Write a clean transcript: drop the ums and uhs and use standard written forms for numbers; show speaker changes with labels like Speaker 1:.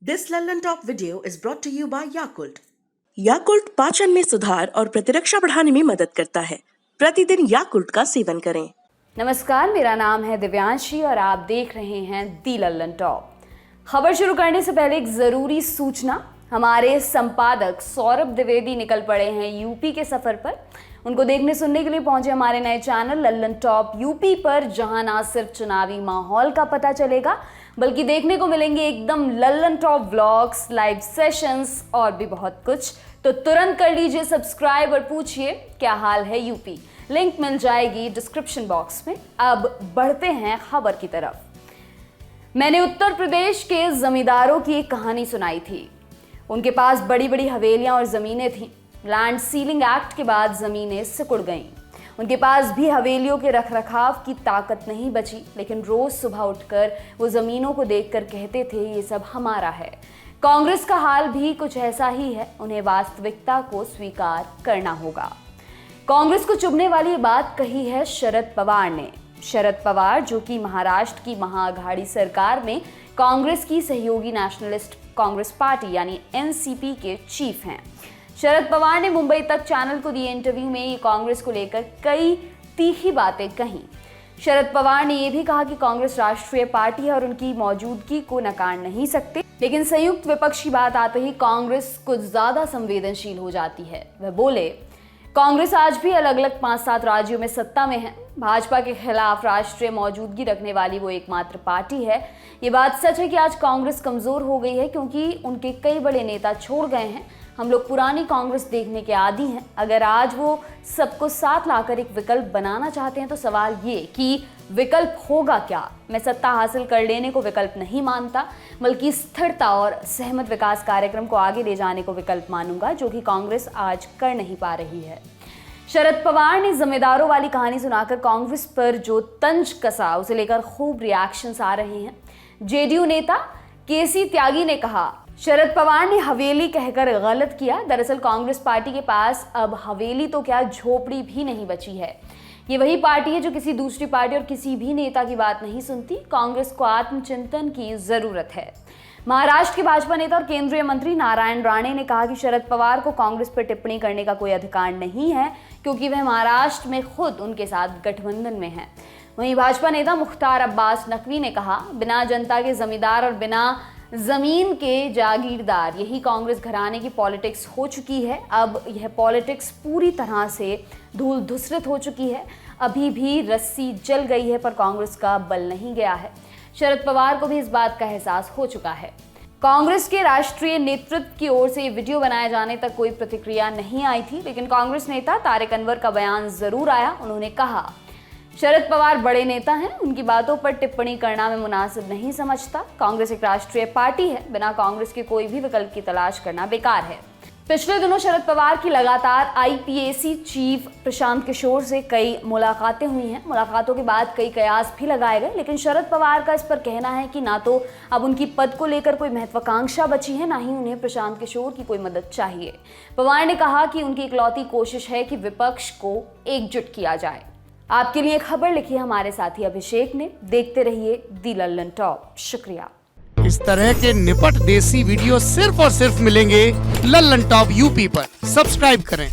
Speaker 1: This London Top video is brought to you by Yakult.
Speaker 2: Yakult पाचन में सुधार और प्रतिरक्षा बढ़ाने में मदद करता है। प्रतिदिन याकुल्ट का सेवन करें।
Speaker 3: नमस्कार, मेरा नाम है दिव्यांशी और आप देख रहे हैं दी लंदन टॉप। खबर शुरू करने से पहले एक जरूरी सूचना। हमारे संपादक सौरभ द्विवेदी निकल पड़े हैं यूपी के सफर पर। उनको देखने सुनने के लिए पहुंचे हमारे नए चैनल लंदन टॉप यूपी पर, जहां ना सिर्फ चुनावी माहौल का पता चलेगा बल्कि देखने को मिलेंगे एकदम London top vlogs, live sessions और भी बहुत कुछ। तो तुरंत कर लीजिए सब्सक्राइब और पूछिए क्या हाल है यूपी। लिंक मिल जाएगी डिस्क्रिप्शन बॉक्स में। अब बढ़ते हैं खबर की तरफ। मैंने उत्तर प्रदेश के जमींदारों की एक कहानी सुनाई थी। उनके पास बड़ी बड़ी हवेलियां और जमीनें थीं। लैंड सीलिंग एक्ट के बाद जमीनें सिकुड़ गईं। उनके पास भी हवेलियों के रखरखाव की ताकत नहीं बची, लेकिन रोज सुबह उठकर वो जमीनों को देखकर कहते थे ये सब हमारा है। कांग्रेस का हाल भी कुछ ऐसा ही है। उन्हें वास्तविकता को स्वीकार करना होगा। कांग्रेस को चुभने वाली बात कही है शरद पवार ने। शरद पवार, जो कि महाराष्ट्र की महाअघाड़ी सरकार में कांग्रेस की सहयोगी नेशनलिस्ट कांग्रेस पार्टी यानी एनसीपी के चीफ हैं। शरद पवार ने मुंबई तक चैनल को दिए इंटरव्यू में ये कांग्रेस को लेकर कई तीखी बातें कहीं। शरद पवार ने यह भी कहा कि कांग्रेस राष्ट्रीय पार्टी है और उनकी मौजूदगी को नकार नहीं सकते, लेकिन संयुक्त विपक्ष की बात आते ही कांग्रेस कुछ ज्यादा संवेदनशील हो जाती है। वह बोले, कांग्रेस आज भी अलग अलग 5-7 राज्यों में सत्ता में है। भाजपा के खिलाफ राष्ट्रीय मौजूदगी रखने वाली वो एकमात्र पार्टी है। ये बात सच है कि आज कांग्रेस कमजोर हो गई है क्योंकि उनके कई बड़े नेता छोड़ गए हैं। हम लोग पुरानी कांग्रेस देखने के आदी हैं। अगर आज वो सबको साथ लाकर एक विकल्प बनाना चाहते हैं तो सवाल ये कि विकल्प होगा क्या। मैं सत्ता हासिल कर लेने को विकल्प नहीं मानता, बल्कि स्थिरता और सहमत विकास कार्यक्रम को आगे ले जाने को विकल्प मानूंगा, जो कि कांग्रेस आज कर नहीं पा रही है। शरद पवार ने जमींदारों वाली कहानी सुनाकर कांग्रेस पर जो तंज कसा, उसे लेकर खूब रिएक्शंस आ रहे हैं। जेडीयू नेता केसी त्यागी ने कहा, शरद पवार ने हवेली कहकर गलत किया। दरअसल कांग्रेस पार्टी के पास अब हवेली तो क्या, झोपड़ी भी नहीं बची है। ये वही पार्टी है जो किसी दूसरी पार्टी और किसी भी नेता की बात नहीं सुनती। कांग्रेस को आत्मचिंतन की जरूरत है। महाराष्ट्र के भाजपा नेता और केंद्रीय मंत्री नारायण राणे ने कहा कि शरद पवार को कांग्रेस पर टिप्पणी करने का कोई अधिकार नहीं है, क्योंकि वह महाराष्ट्र में खुद उनके साथ गठबंधन में है। वहीं भाजपा नेता मुख्तार अब्बास नकवी ने कहा, बिना जनता के जमींदार और बिना जमीन के जागीरदार, यही कांग्रेस घराने की पॉलिटिक्स हो चुकी है। अब यह पॉलिटिक्स पूरी तरह से धूल धूसरित हो चुकी है। अभी भी रस्सी जल गई है, पर कांग्रेस का बल नहीं गया है। शरद पवार को भी इस बात का एहसास हो चुका है। कांग्रेस के राष्ट्रीय नेतृत्व की ओर से ये वीडियो बनाए जाने तक कोई प्रतिक्रिया नहीं आई थी, लेकिन कांग्रेस नेता तारिक अनवर का बयान जरूर आया। उन्होंने कहा, शरद पवार बड़े नेता हैं, उनकी बातों पर टिप्पणी करना मैं मुनासिब नहीं समझता। कांग्रेस एक राष्ट्रीय पार्टी है, बिना कांग्रेस के कोई भी विकल्प की तलाश करना बेकार है। पिछले दिनों शरद पवार की लगातार आईपीएसी चीफ प्रशांत किशोर से कई मुलाकातें हुई हैं। मुलाकातों के बाद कई कयास भी लगाए गए, लेकिन शरद पवार का इस पर कहना है कि ना तो अब उनकी पद को लेकर कोई महत्वाकांक्षा बची है, ना ही उन्हें प्रशांत किशोर की कोई मदद चाहिए। पवार ने कहा कि उनकी इकलौती कोशिश है कि विपक्ष को एकजुट किया जाए। आपके लिए खबर लिखी हमारे साथी अभिषेक ने। देखते रहिए दी लंदन टॉप। शुक्रिया।
Speaker 4: इस तरह के निपट देसी वीडियो सिर्फ और सिर्फ मिलेंगे लल्लन टॉप यूपी पर। सब्सक्राइब करें।